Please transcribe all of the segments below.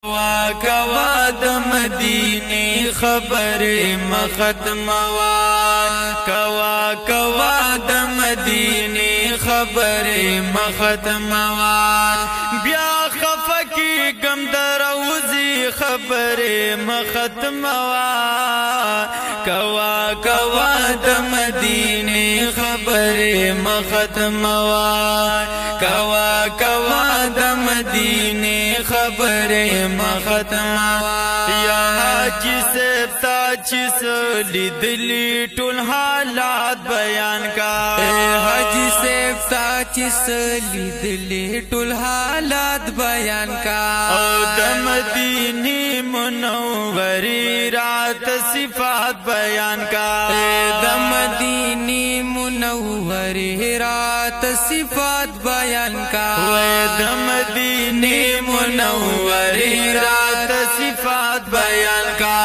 کوا کوا د مدینه خبر مختموا کوا کوا د مدینه خبر مختموا بیا خفکی گم دروزی خبر مختموا کوا کوا د مدینه خبر مختموا کوا کوا د مدینه خبر مختموا یا حاجی سبتا چس لیدلی ټول حالات بیان کا حاجی سبتا چس لیدلی ټول حالات بیان کا او د مدینه منوری رات صفات بیان کا د مدینه منوری رات صفات بیان کا د مدینه منوری رات صفات بیان کا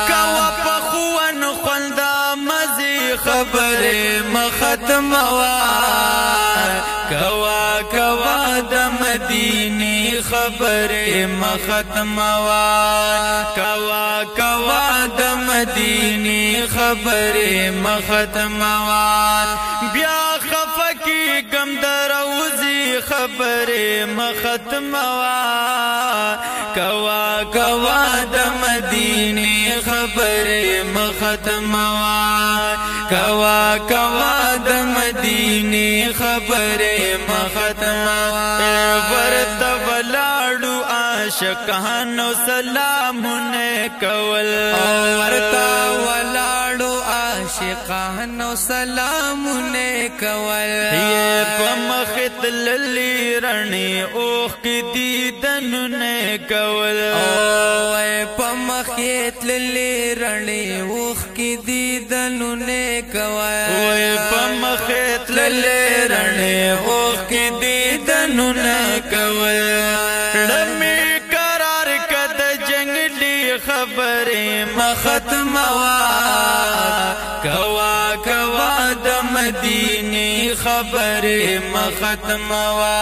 کوا پخوان خلدا مزی خبر مختموا کوا کوا د مدینه خبر مختموا کوا کوا د مدینه خبر مختموا بیا خفکی گم دروزی خبر مختموا کوا کوا د مدینه خبر مختموا کوا کوا د مدینه خبر مختموا ورت ولاړو عاشقانو سلامونه کول ورتا ولاړو عاشقانو سلامونه کول یہ پمخت للی رنی اوخ کی دیدنونه کول اوه پمخت للی رنی اوخ کی دیدنونه کول اوه پمخت للی رنی اوخ کی دیدنونه کول رمی قرار کد جنگلی خبر مختموا کوا کوا د مدینه خبر مختموا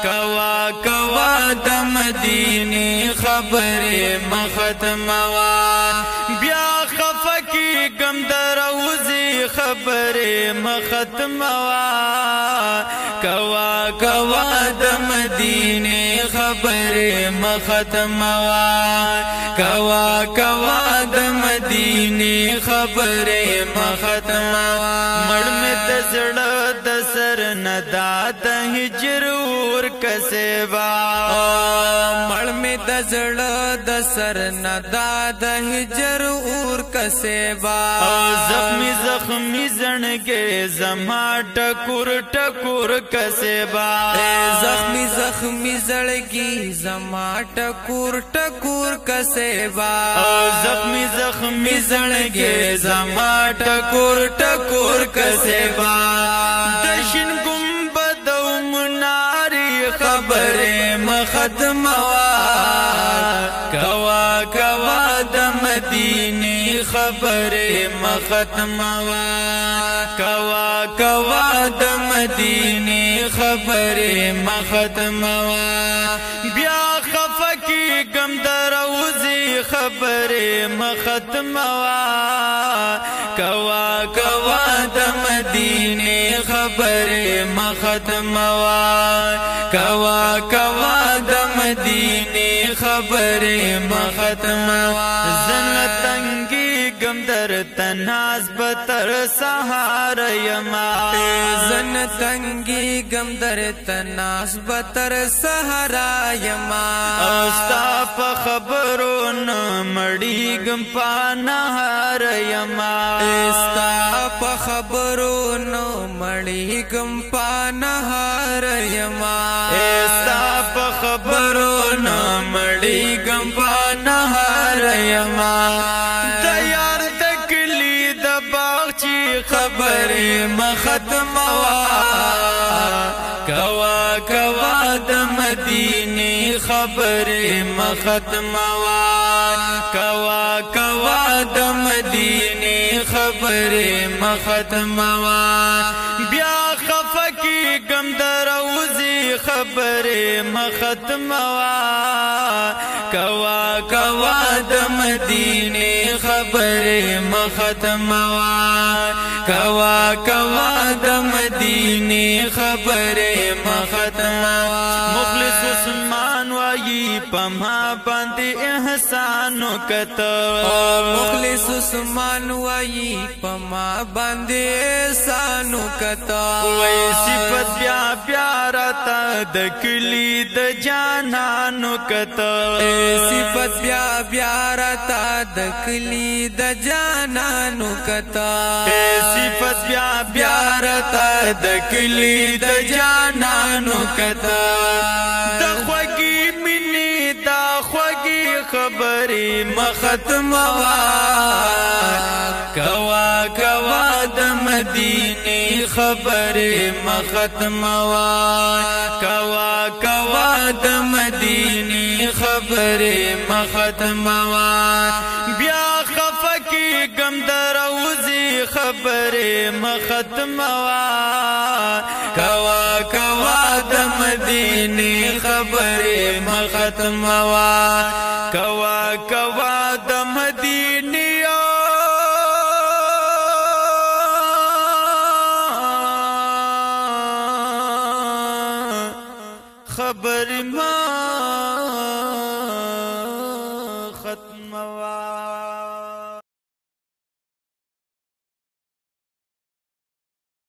کوا کوا د مدینه خبر مختموا بیا خفکی گم دروزی خبر مختموا کوا کوا د مدینه خبر مختموا کوا کوا د مدینه خبر مختموا مړ می تزړه د سر ندا د هجر ور کسبا مړ می تزړه د سر ندا د هجر ور کسبا زخمی زخمی زنګې زما ټکور ټکور کسبا زخمی زخمی زړګي زما ټکور ټکور کسبا زخمی زخمی زنګې زما ټکور ټکور کسبا دشن گنبد او مناری خبر مختموا کوا کوا د مدینه خبر مختموا کوا کوا د مدینه خبر مختموا بیا خفکی گم دروزی خبر مختموا کوا کوا د مدینه خبر مختموا کوا کوا د مدینه خبر مختموا زنتنگی گم در تناز بتر سهار یما زنتنگی گم در تناز بتر سهارا یما استا په خبرونو مړی گم پانهار یما استا په خبرونو مړی گم پانهار یما استا په خبرونو مړی گم پانهار یما د یار تکلی د باغچی خبر مختموا کوا کوا د مدینه خبر مختموا کوا کوا د مدینه خبر مختموا بیا خفکی گم دروزی خبرې مختموا کوا کوا د مدینه خبرې مختموا کوا کوا د مدینه خبرې مختموا مخلص عثمان وایي پما باندې احسان وکړه مخلص عثمان وایي پما باندې احسان وکړه وای صفت بیا بیا راته د کلی د جانانو کته صفت بیا بیا راته د کلی د جانانو کته صفت بیا بیا راته د کلی د جانانو کته د خوږی مینې د خوږی خبرې مختموا کوا کوا د مدینه خبرې مختموا کوا کوا د مدینه خبرې مختموا بیا خفکی غم دروزی خبرې مختموا کوا کوا د مدینه خبرې مختموا کوا کوا د مدینه خبر ما